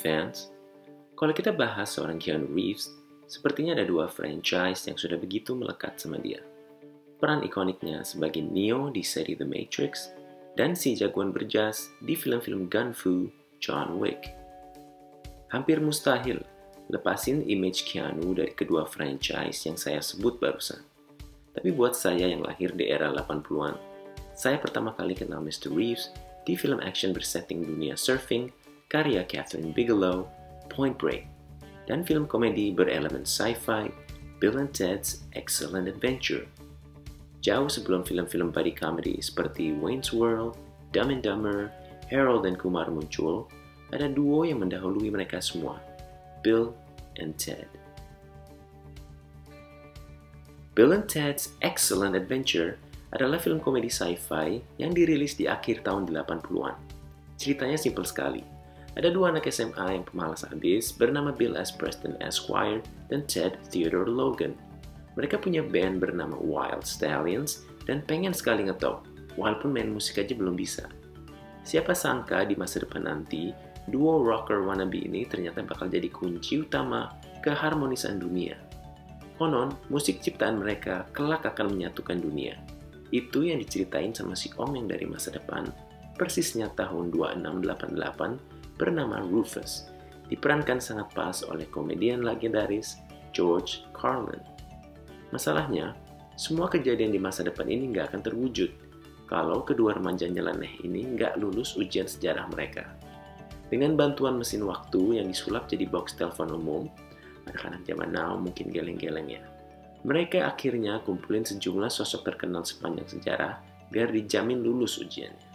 fans, kalau kita bahas seorang Keanu Reeves, sepertinya ada dua franchise yang sudah begitu melekat sama dia. Peran ikoniknya sebagai Neo di seri The Matrix, dan si jagoan berjas di film-film Gun Fu, John Wick. Hampir mustahil lepasin image Keanu dari kedua franchise yang saya sebut barusan. Tapi buat saya yang lahir di era 80-an, saya pertama kali kenal Mr. Reeves di film action bersetting dunia surfing karya Catherine Bigelow, Point Break, dan film komedi berelemen sci-fi, Bill and Ted's Excellent Adventure. Jauh sebelum film-film buddy comedy seperti Wayne's World, Dumb and Dumber, Harold dan Kumar muncul, ada duo yang mendahului mereka semua, Bill and Ted. Bill and Ted's Excellent Adventure adalah film komedi sci-fi yang dirilis di akhir tahun 80-an. Ceritanya simpel sekali. Ada dua anak SMA yang pemalas habis bernama Bill S. Preston Esquire dan Ted Theodore Logan. Mereka punya band bernama Wild Stallions dan pengen sekali ngetop, walaupun main musik aja belum bisa. Siapa sangka di masa depan nanti, duo rocker wannabe ini ternyata bakal jadi kunci utama keharmonisan dunia. Konon, musik ciptaan mereka kelak akan menyatukan dunia. Itu yang diceritain sama si Om yang dari masa depan, persisnya tahun 2688, bernama Rufus, diperankan sangat pas oleh komedian legendaris George Carlin. Masalahnya, semua kejadian di masa depan ini nggak akan terwujud kalau kedua remaja nyeleneh ini nggak lulus ujian sejarah mereka. Dengan bantuan mesin waktu yang disulap jadi box telepon umum, anak-anak zaman now mungkin geleng-geleng ya. Mereka akhirnya kumpulin sejumlah sosok terkenal sepanjang sejarah biar dijamin lulus ujiannya.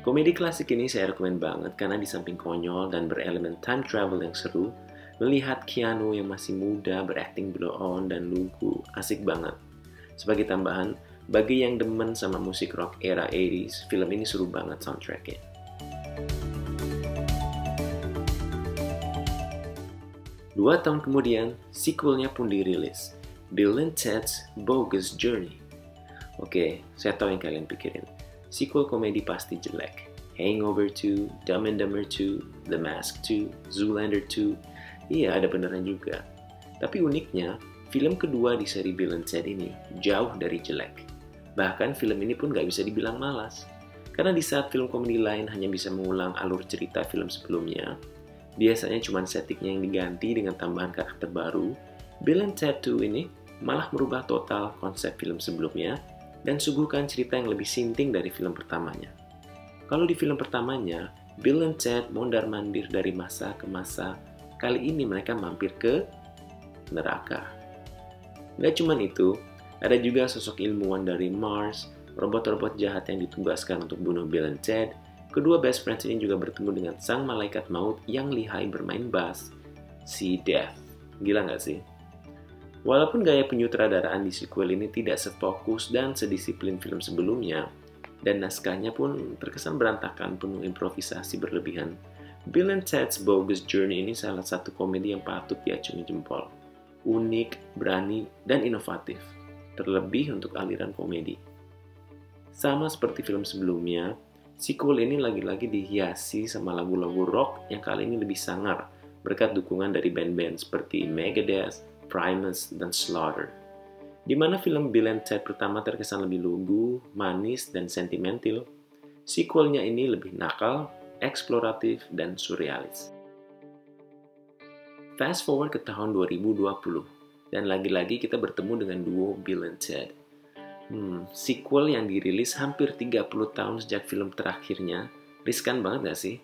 Komedi klasik ini saya rekomen banget karena di samping konyol dan berelemen time travel yang seru, melihat Keanu yang masih muda berakting blow on dan lugu asik banget. Sebagai tambahan, bagi yang demen sama musik rock era 80s, film ini seru banget soundtracknya. Dua tahun kemudian, sequelnya pun dirilis, Bill and Ted's Bogus Journey. Oke, saya tahu yang kalian pikirin. Sequel komedi pasti jelek. Hangover 2, Dumb and Dumber 2, The Mask 2, Zoolander 2. Iya, ada beneran juga. Tapi uniknya, film kedua di seri Bill and Ted ini jauh dari jelek. Bahkan film ini pun gak bisa dibilang malas. Karena di saat film komedi lain hanya bisa mengulang alur cerita film sebelumnya, biasanya cuma settingnya yang diganti dengan tambahan karakter baru, Bill and Ted 2 ini malah merubah total konsep film sebelumnya dan suguhkan cerita yang lebih sinting dari film pertamanya. Kalau di film pertamanya, Bill and Ted mondar-mandir dari masa ke masa, kali ini mereka mampir ke neraka. Gak cuma itu, ada juga sosok ilmuwan dari Mars, robot-robot jahat yang ditugaskan untuk bunuh Bill and Ted. Kedua best friends ini juga bertemu dengan sang malaikat maut yang lihai bermain bass, si Death. Gila nggak sih? Walaupun gaya penyutradaraan di sequel ini tidak sefokus dan sedisiplin film sebelumnya, dan naskahnya pun terkesan berantakan penuh improvisasi berlebihan, Bill and Ted's Bogus Journey ini salah satu komedi yang patut diacungi jempol. Unik, berani, dan inovatif. Terlebih untuk aliran komedi. Sama seperti film sebelumnya, sequel ini lagi-lagi dihiasi sama lagu-lagu rock yang kali ini lebih sangar berkat dukungan dari band-band seperti Megadeth, Primus, dan Slaughter. Di mana film Bill and Ted pertama terkesan lebih lugu, manis, dan sentimental, sequelnya ini lebih nakal, eksploratif, dan surrealis. Fast forward ke tahun 2020, dan lagi-lagi kita bertemu dengan duo Bill and Ted. Sequel yang dirilis hampir 30 tahun sejak film terakhirnya, riskan banget gak sih?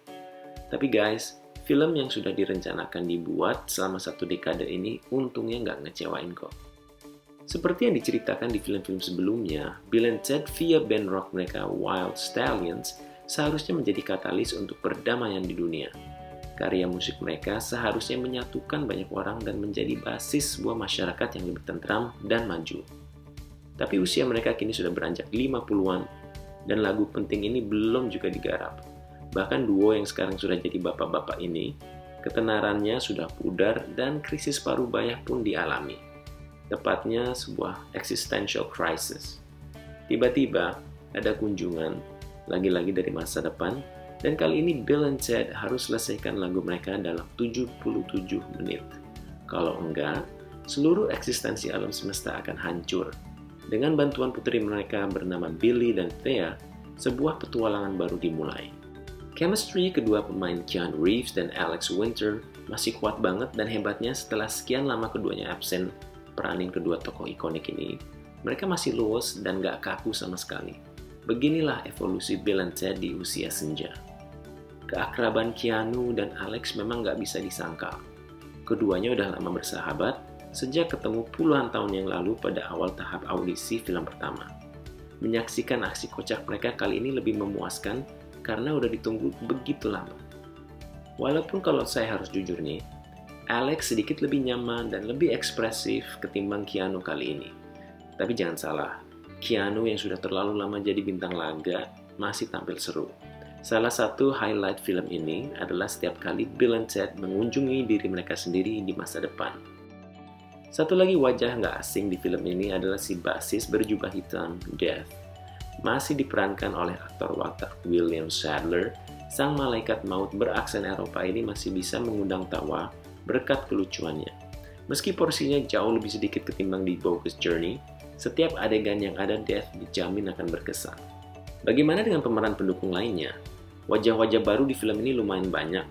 Tapi guys, film yang sudah direncanakan dibuat selama 1 dekade ini untungnya nggak ngecewain kok. Seperti yang diceritakan di film-film sebelumnya, Bill and Ted via band rock mereka Wild Stallions seharusnya menjadi katalis untuk perdamaian di dunia. Karya musik mereka seharusnya menyatukan banyak orang dan menjadi basis sebuah masyarakat yang lebih tentram dan maju. Tapi usia mereka kini sudah beranjak 50-an, dan lagu penting ini belum juga digarap. Bahkan duo yang sekarang sudah jadi bapak-bapak ini, ketenarannya sudah pudar dan krisis paruh baya pun dialami. Tepatnya sebuah existential crisis. Tiba-tiba ada kunjungan, lagi-lagi dari masa depan, Dan kali ini Bill and Ted harus selesaikan lagu mereka dalam 77 menit. Kalau enggak, seluruh eksistensi alam semesta akan hancur. Dengan bantuan putri mereka bernama Billy dan Thea, sebuah petualangan baru dimulai. Chemistry kedua pemain Keanu Reeves dan Alex Winter masih kuat banget, dan hebatnya setelah sekian lama keduanya absen peranin kedua tokoh ikonik ini, mereka masih luwes dan gak kaku sama sekali. Beginilah evolusi Bill and Ted di usia senja. Keakraban Keanu dan Alex memang gak bisa disangkal. Keduanya udah lama bersahabat sejak ketemu puluhan tahun yang lalu pada awal tahap audisi film pertama. Menyaksikan aksi kocak mereka kali ini lebih memuaskan karena udah ditunggu begitu lama. Walaupun kalau saya harus jujur nih, Alex sedikit lebih nyaman dan lebih ekspresif ketimbang Keanu kali ini. Tapi jangan salah, Keanu yang sudah terlalu lama jadi bintang laga masih tampil seru. Salah satu highlight film ini adalah setiap kali Bill and Ted mengunjungi diri mereka sendiri di masa depan. Satu lagi wajah nggak asing di film ini adalah si basis berjubah hitam, Death. Masih diperankan oleh aktor watak William Sadler, sang malaikat maut beraksen Eropa ini masih bisa mengundang tawa berkat kelucuannya. Meski porsinya jauh lebih sedikit ketimbang di Bogus Journey, setiap adegan yang ada Death dijamin akan berkesan. Bagaimana dengan pemeran pendukung lainnya? Wajah-wajah baru di film ini lumayan banyak,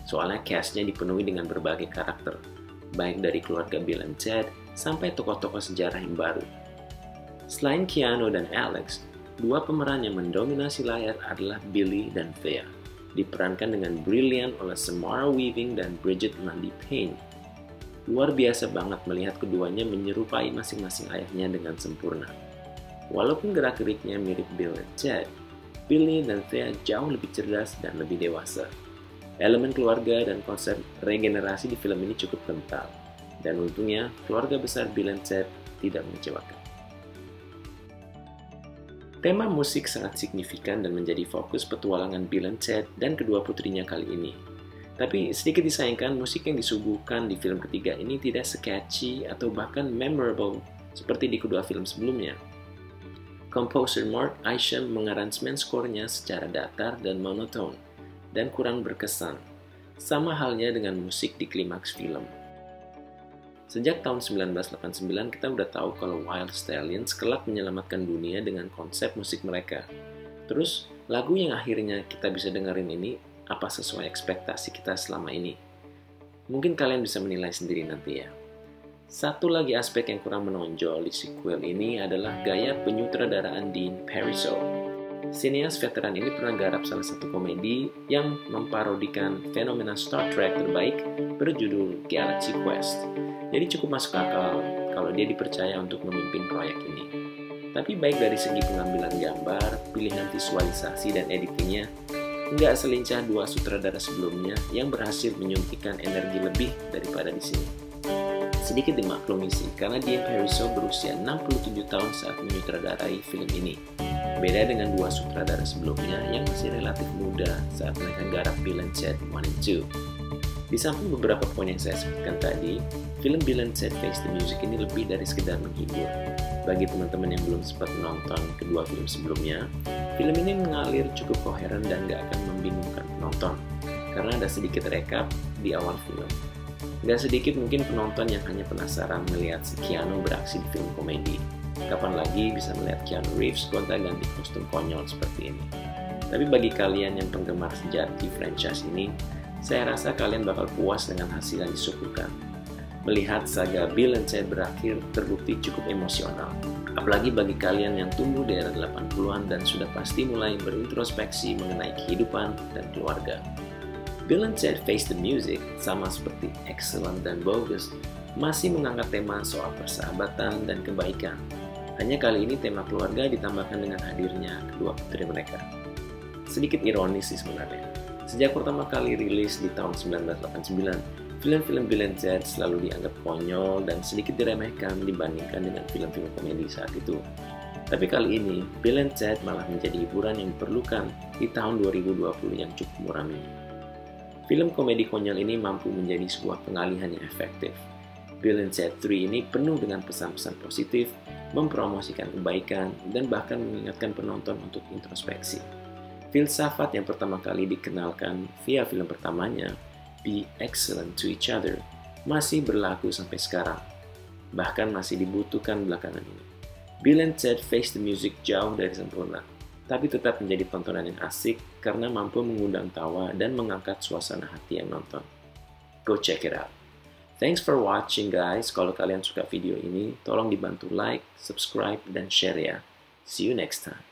soalnya cast-nya dipenuhi dengan berbagai karakter, baik dari keluarga Bill and Ted sampai tokoh-tokoh sejarah yang baru. Selain Keanu dan Alex, dua pemeran yang mendominasi layar adalah Billy dan Thea, diperankan dengan brilian oleh Samara Weaving dan Bridget Lundy Payne. Luar biasa banget melihat keduanya menyerupai masing-masing ayahnya dengan sempurna. Walaupun gerak-geriknya mirip Bill and Ted, Billy dan Thea jauh lebih cerdas dan lebih dewasa. Elemen keluarga dan konsep regenerasi di film ini cukup kental, dan untungnya keluarga besar Bill and Ted tidak mengecewakan. Tema musik sangat signifikan dan menjadi fokus petualangan Bill and Ted dan kedua putrinya kali ini. Tapi sedikit disayangkan, musik yang disuguhkan di film ketiga ini tidak se-catchy atau bahkan memorable seperti di kedua film sebelumnya. Komposer Mark Isham mengaransemen skornya secara datar dan monoton, dan kurang berkesan. Sama halnya dengan musik di klimaks film. Sejak tahun 1989 kita udah tahu kalau Wild Stallions kelak menyelamatkan dunia dengan konsep musik mereka. Terus, lagu yang akhirnya kita bisa dengerin ini, apa sesuai ekspektasi kita selama ini? Mungkin kalian bisa menilai sendiri nanti ya. Satu lagi aspek yang kurang menonjol di sequel ini adalah gaya penyutradaraan Dean Parisot. Sineas veteran ini pernah garap salah satu komedi yang memparodikan fenomena Star Trek terbaik berjudul Galaxy Quest. Jadi cukup masuk akal kalau dia dipercaya untuk memimpin proyek ini. Tapi baik dari segi pengambilan gambar, pilihan visualisasi, dan editingnya, nggak selincah dua sutradara sebelumnya yang berhasil menyuntikkan energi lebih daripada di sini. Sedikit dimaklumi sih, karena Dean Parisot berusia 67 tahun saat menyutradarai film ini. Beda dengan dua sutradara sebelumnya yang masih relatif muda saat mereka garap Bill and Ted 1 and 2. Di samping beberapa poin yang saya sebutkan tadi, film Bill and Ted Face the Music ini lebih dari sekedar menghibur. Bagi teman-teman yang belum sempat menonton kedua film sebelumnya, film ini mengalir cukup koheren dan gak akan membingungkan penonton, karena ada sedikit rekap di awal film. Gak sedikit mungkin penonton yang hanya penasaran melihat si Keanu beraksi di film komedi. Kapan lagi bisa melihat Keanu Reeves gonta-ganti kostum konyol seperti ini? Tapi bagi kalian yang penggemar sejati franchise ini, saya rasa kalian bakal puas dengan hasil yang disuguhkan. Melihat saga Bill and Ted berakhir terbukti cukup emosional. Apalagi bagi kalian yang tumbuh di era 80-an dan sudah pasti mulai berintrospeksi mengenai kehidupan dan keluarga. Bill and Ted Face the Music, sama seperti Excellent dan Bogus, masih mengangkat tema soal persahabatan dan kebaikan. Hanya kali ini tema keluarga ditambahkan dengan hadirnya kedua putri mereka. Sedikit ironis sih sebenarnya. Sejak pertama kali rilis di tahun 1989, film-film Bill and Ted selalu dianggap konyol dan sedikit diremehkan dibandingkan dengan film-film komedi saat itu. Tapi kali ini, Bill and Ted malah menjadi hiburan yang diperlukan di tahun 2020 yang cukup muram ini. Film komedi konyol ini mampu menjadi sebuah pengalihan yang efektif. Bill and Ted 3 ini penuh dengan pesan-pesan positif, mempromosikan kebaikan, dan bahkan mengingatkan penonton untuk introspeksi. Filsafat yang pertama kali dikenalkan via film pertamanya, Be Excellent to Each Other, masih berlaku sampai sekarang. Bahkan masih dibutuhkan belakangan ini. Bill and Ted Face the Music jauh dari sempurna, tapi tetap menjadi tontonan yang asik karena mampu mengundang tawa dan mengangkat suasana hati yang nonton. Go check it out. Thanks for watching guys. Kalau kalian suka video ini, tolong dibantu like, subscribe, dan share ya. See you next time.